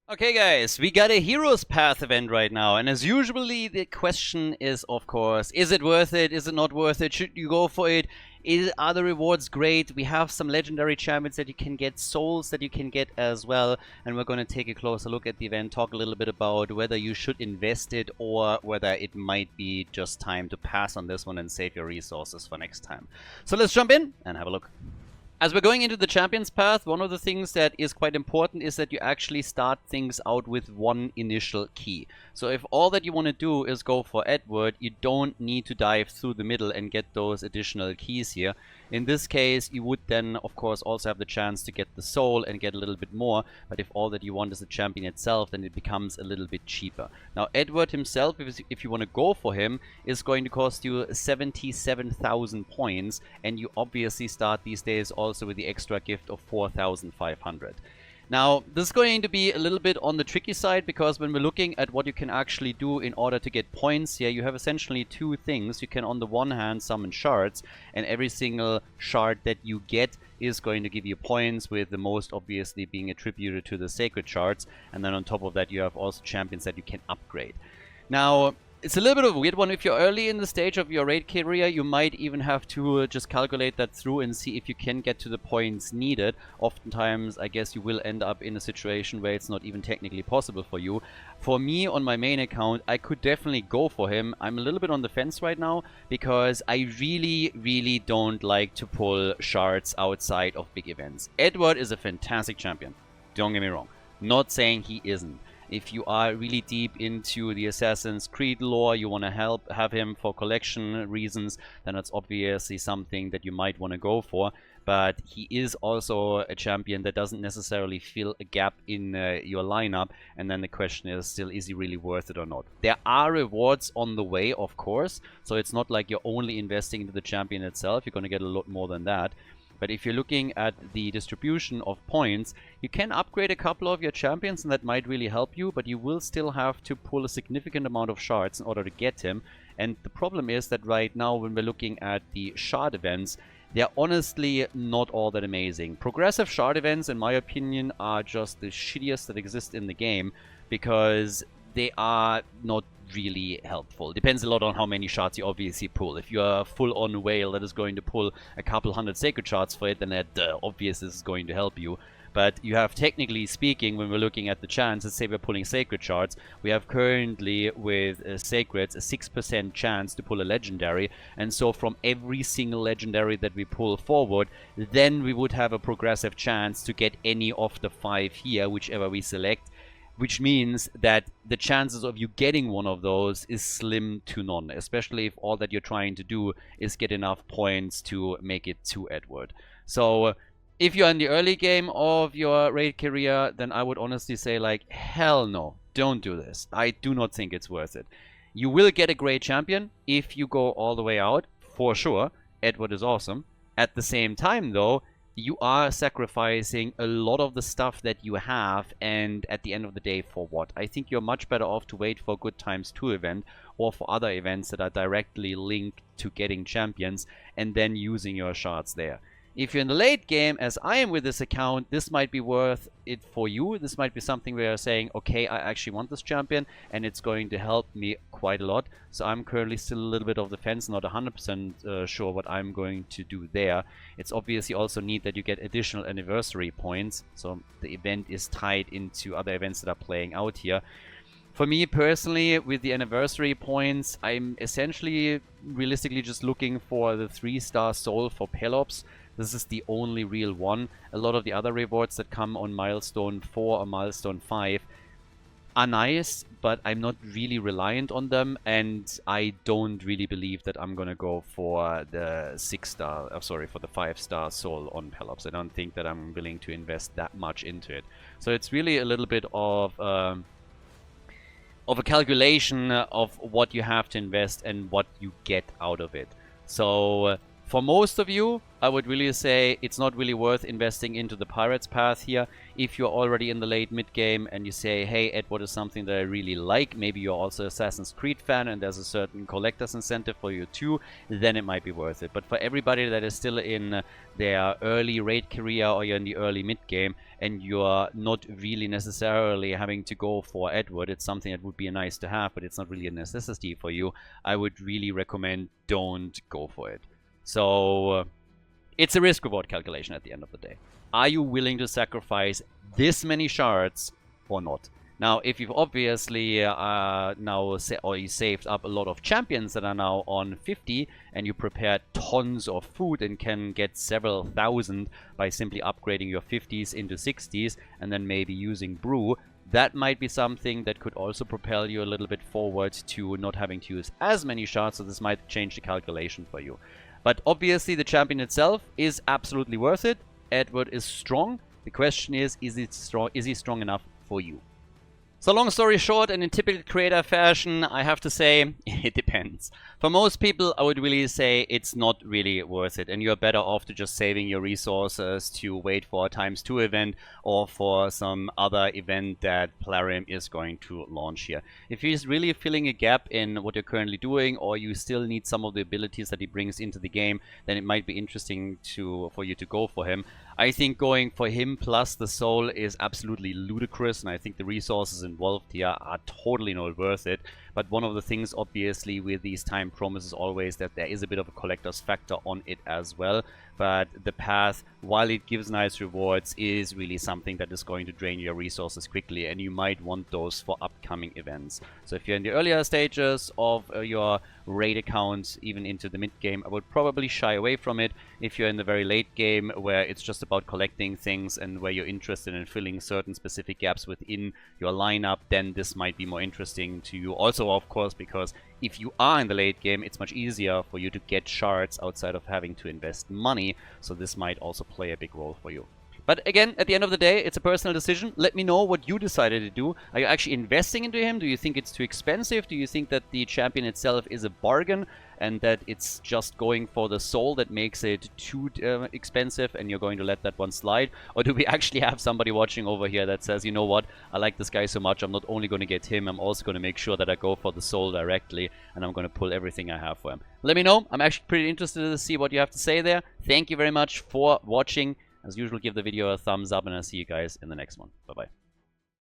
Okay guys, we got a Heroes Path event right now, and as usually the question is, of course, is it worth it? Is it not worth it? Should you go for it? Are the rewards great? We have some legendary champions that you can get, souls that you can get as well, and we're going to take a closer look at the event, talk a little bit about whether you should invest it or whether it might be just time to pass on this one and save your resources for next time. So let's jump in and have a look. As we're going into the Champions Path, one of the things that is quite important is that you actually start things out with one initial key. So if all that you want to do is go for Edward, you don't need to dive through the middle and get those additional keys here. In this case, you would then, of course, also have the chance to get the soul and get a little bit more, but if all that you want is the champion itself, then it becomes a little bit cheaper. Now, Edward himself, if you want to go for him, is going to cost you 77,000 points, and you obviously start these days also with the extra gift of 4,500. Now, this is going to be a little bit on the tricky side, because when we're looking at what you can actually do in order to get points here, you have essentially two things. You can, on the one hand, summon shards, and every single shard that you get is going to give you points, with the most obviously being attributed to the sacred shards, and then on top of that you have also champions that you can upgrade. Now, it's a little bit of a weird one. If you're early in the stage of your raid career, you might even have to just calculate that through and see if you can get to the points needed. Oftentimes, I guess you will end up in a situation where it's not even technically possible for you. For me, on my main account, I could definitely go for him. I'm a little bit on the fence right now, because I really don't like to pull shards outside of big events. Edward is a fantastic champion, don't get me wrong. Not saying he isn't. If you are really deep into the Assassin's Creed lore, you want to have him for collection reasons, then that's obviously something that you might want to go for. But he is also a champion that doesn't necessarily fill a gap in your lineup, and then the question is still, is he really worth it or not? There are rewards on the way, of course, so it's not like you're only investing into the champion itself. You're going to get a lot more than that. But if you're looking at the distribution of points, you can upgrade a couple of your champions, and that might really help you, but you will still have to pull a significant amount of shards in order to get him. And the problem is that right now, when we're looking at the shard events, they're honestly not all that amazing. Progressive shard events, in my opinion, are just the shittiest that exist in the game, because they are not really helpful. Depends a lot on how many shards you obviously pull. If you're a full-on whale that is going to pull a couple hundred sacred shards for it, then that obviously is going to help you. But you have, technically speaking, when we're looking at the chance, let's say we're pulling sacred shards, we have currently with sacreds a 6% chance to pull a legendary, and so from every single legendary that we pull forward, then we would have a progressive chance to get any of the 5 here, whichever we select. Which means that the chances of you getting one of those is slim to none, especially if all that you're trying to do is get enough points to make it to Edward. So if you're in the early game of your raid career, then I would honestly say, like, hell no, don't do this. I do not think it's worth it. You will get a great champion if you go all the way out, for sure. Edward is awesome. At the same time, though, you are sacrificing a lot of the stuff that you have, and at the end of the day, for what? I think you're much better off to wait for Good Times 2 event, or for other events that are directly linked to getting champions, and then using your shards there. If you're in the late game, as I am with this account, this might be worth it for you. This might be something where you're saying, okay, I actually want this champion, and it's going to help me quite a lot. So I'm currently still a little bit of the fence, not 100% sure what I'm going to do there. It's obviously also neat that you get additional anniversary points, so the event is tied into other events that are playing out here. For me personally, with the anniversary points, I'm essentially realistically just looking for the 3-star soul for Pelops. This is the only real one. A lot of the other rewards that come on milestone 4 or milestone 5 are nice, but I'm not really reliant on them, and I don't really believe that I'm gonna go for the 6-star, for the 5-star soul on Pelops. I don't think that I'm willing to invest that much into it. So it's really a little bit of a calculation of what you have to invest and what you get out of it. So For most of you, I would really say it's not really worth investing into the Pirates path here. If you're already in the late mid game and you say, hey, Edward is something that I really like, maybe you're also Assassin's Creed fan and there's a certain collector's incentive for you too, then it might be worth it. But for everybody that is still in their early raid career or you're in the early mid game and you're not really necessarily having to go for Edward, it's something that would be nice to have, but it's not really a necessity for you, I would really recommend don't go for it. So it's a risk-reward calculation at the end of the day. Are you willing to sacrifice this many shards or not? Now, if you've obviously you saved up a lot of champions that are now on 50 and you prepared tons of food and can get several thousand by simply upgrading your 50s into 60s and then maybe using brew, that might be something that could also propel you a little bit forward to not having to use as many shards, so this might change the calculation for you. But obviously the champion itself is absolutely worth it. Edward is strong. The question is he strong enough for you? So long story short, and in typical creator fashion, I have to say, it depends. For most people, I would really say it's not really worth it, and you're better off to just saving your resources to wait for a ×2 event or for some other event that Plarium is going to launch here. If he's really filling a gap in what you're currently doing, or you still need some of the abilities that he brings into the game, then it might be interesting for you to go for him. I think going for him plus the soul is absolutely ludicrous, and I think the resources involved here are totally not worth it. But one of the things, obviously, with these time promises always that there is a bit of a collector's factor on it as well. But the path, while it gives nice rewards, is really something that is going to drain your resources quickly, and you might want those for upcoming events. So if you're in the earlier stages of your raid account, even into the mid game, I would probably shy away from it. If you're in the very late game, where it's just about collecting things and where you're interested in filling certain specific gaps within your lineup, then this might be more interesting to you. Also, of course, because if you are in the late game, it's much easier for you to get shards outside of having to invest money, so this might also play a big role for you. But again, at the end of the day, it's a personal decision. Let me know what you decided to do. Are you actually investing into him? Do you think it's too expensive? Do you think that the champion itself is a bargain and that it's just going for the soul that makes it too expensive and you're going to let that one slide? Or do we actually have somebody watching over here that says, you know what, I like this guy so much, I'm not only going to get him, I'm also going to make sure that I go for the soul directly and I'm going to pull everything I have for him. Let me know. I'm actually pretty interested to see what you have to say there. Thank you very much for watching. As usual, give the video a thumbs up and I'll see you guys in the next one. Bye-bye.